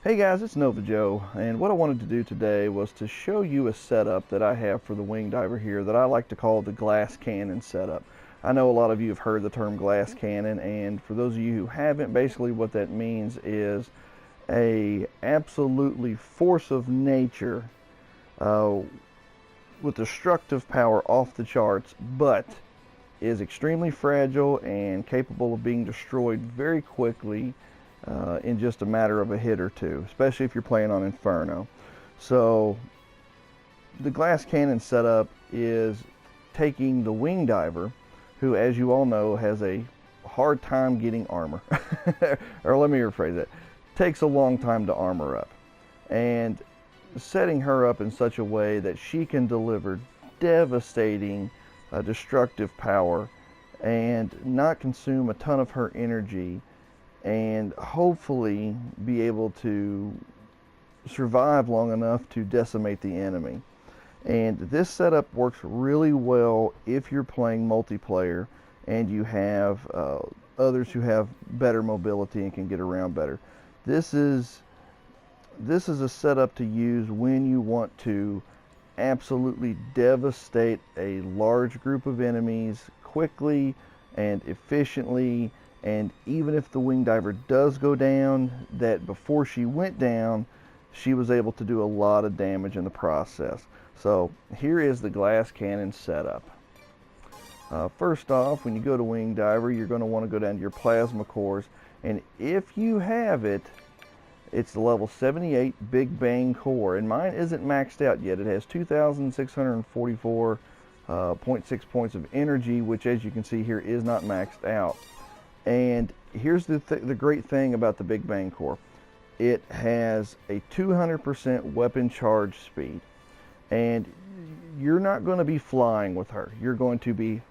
Hey guys, it's Nova Joe, and what I wanted to do today was to show you a setup that I have for the wing diver here that I like to call the glass cannon setup. I know a lot of you have heard the term glass cannon, and for those of you who haven't, basically what that means is a absolutely force of nature with destructive power off the charts, but is extremely fragile and capable of being destroyed very quickly in just a matter of a hit or two, especially if you're playing on Inferno. So the glass cannon setup is taking the wing diver, who, as you all know, has a hard time getting armor. Or let me rephrase that. Takes a long time to armor up. And setting her up in such a way that she can deliver devastating destructive power and not consume a ton of her energy, and hopefully be able to survive long enough to decimate the enemy. And this setup works really well if you're playing multiplayer and you have others who have better mobility and can get around better. This is a setup to use when you want to absolutely devastate a large group of enemies quickly and efficiently. And even if the wing diver does go down, that before she went down, she was able to do a lot of damage in the process. So here is the glass cannon setup. First off, when you go to wing diver, you're going to want to go down to your plasma cores, and if you have it, it's the level 78 Big Bang core, and mine isn't maxed out yet. It has 2,644.6 points of energy, which, as you can see here, is not maxed out. And here's the great thing about the Big Bang core. It has a 200% weapon charge speed, and you're not going to be flying with her. You're going to be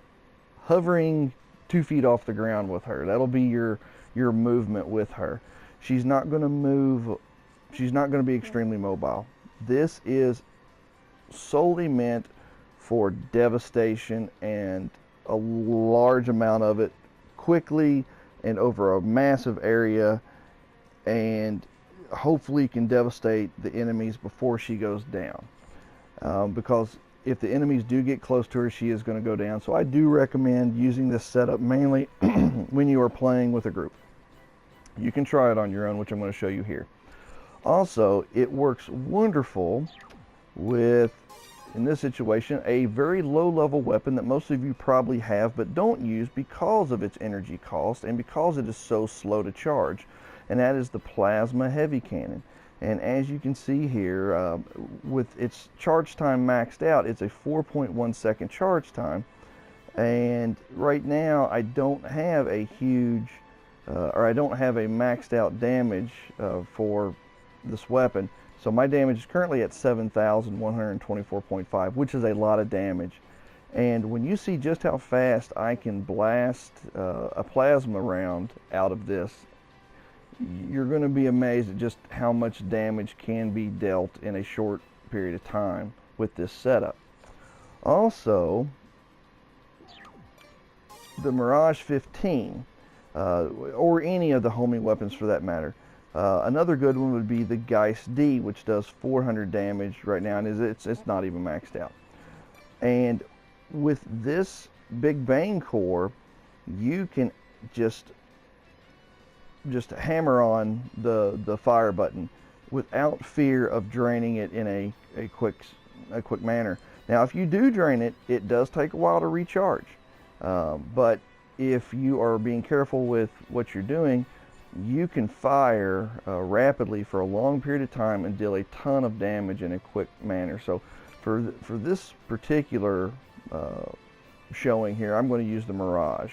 hovering 2 feet off the ground with her. That'll be your movement with her. She's not going to move. She's not going to be extremely mobile. This is solely meant for devastation, and a large amount of it quickly and over a massive area, and hopefully can devastate the enemies before she goes down, because if the enemies do get close to her, she is going to go down. So I do recommend using this setup mainly when you are playing with a group. You can try it on your own, which I'm going to show you here. Also, it works wonderful with, in this situation, a very low-level weapon that most of you probably have but don't use because of its energy cost and because it is so slow to charge, and that is the plasma heavy cannon. And as you can see here, with its charge time maxed out, it's a 4.1 second charge time, and right now I don't have a huge I don't have a maxed out damage for this weapon. So my damage is currently at 7,124.5, which is a lot of damage. And when you see just how fast I can blast a plasma round out of this, you're going to be amazed at just how much damage can be dealt in a short period of time with this setup. Also, the Mirage 15, or any of the homing weapons for that matter. Another good one would be the Geist D, which does 400 damage right now, and it's not even maxed out. And with this Big Bang core, you can just hammer on the fire button without fear of draining it in a quick manner. Now, if you do drain it, it does take a while to recharge, but if you are being careful with what you're doing, you can fire rapidly for a long period of time and deal a ton of damage in a quick manner. So for this particular showing here, I'm going to use the Mirage.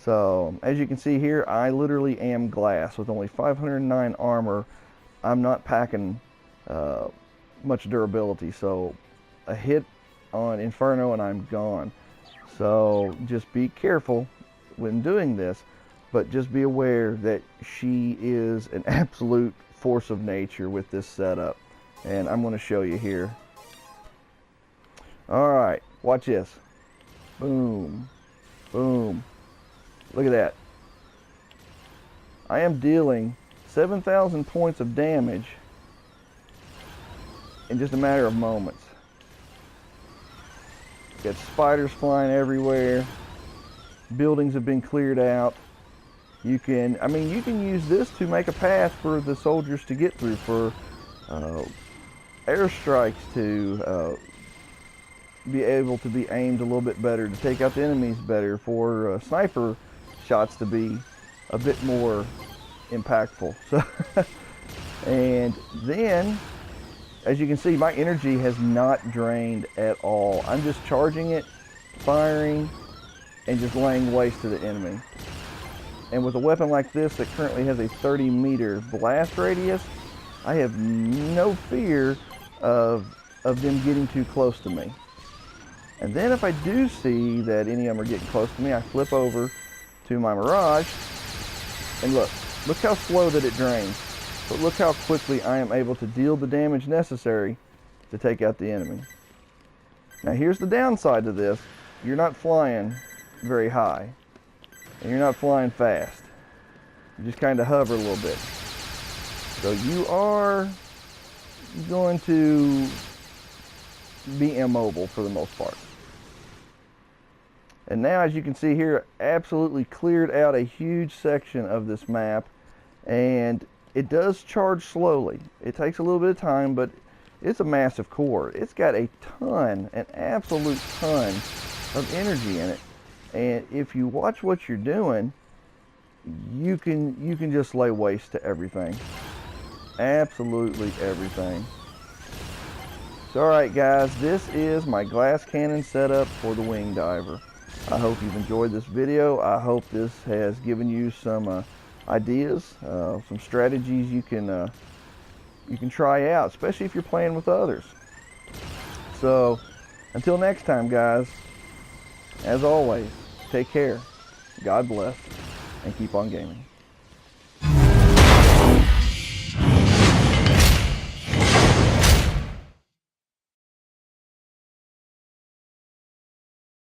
So as you can see here, I literally am glass with only 509 armor. I'm not packing much durability, so a hit on Inferno and I'm gone. So just be careful when doing this, but just be aware that she is an absolute force of nature with this setup. And I'm going to show you here. Alright, watch this. Boom. Boom. Look at that. I am dealing 7,000 points of damage in just a matter of moments. Got spiders flying everywhere. Buildings have been cleared out. You can use this to make a path for the soldiers to get through, for airstrikes to be able to be aimed a little bit better, to take out the enemies better, for sniper shots to be a bit more impactful. So, and then, as you can see, my energy has not drained at all. I'm just charging it, firing, and just laying waste to the enemy. And with a weapon like this that currently has a 30-meter blast radius, I have no fear of them getting too close to me. And then if I do see that any of them are getting close to me, I flip over to my Mirage, and look how slow that it drains. But look how quickly I am able to deal the damage necessary to take out the enemy. Now here's the downside to this. You're not flying very high, and you're not flying fast. You just kind of hover a little bit. So you are going to be immobile for the most part. And now, as you can see here, absolutely cleared out a huge section of this map, and it does charge slowly. It takes a little bit of time, but it's a massive core. It's got a ton, an absolute ton of energy in it. And if you watch what you're doing, you can just lay waste to everything. Absolutely everything. So alright guys, this is my glass cannon setup for the wing diver. I hope you've enjoyed this video. I hope this has given you some ideas, some strategies you can try out, especially if you're playing with others. So until next time guys, as always, take care, God bless, and keep on gaming.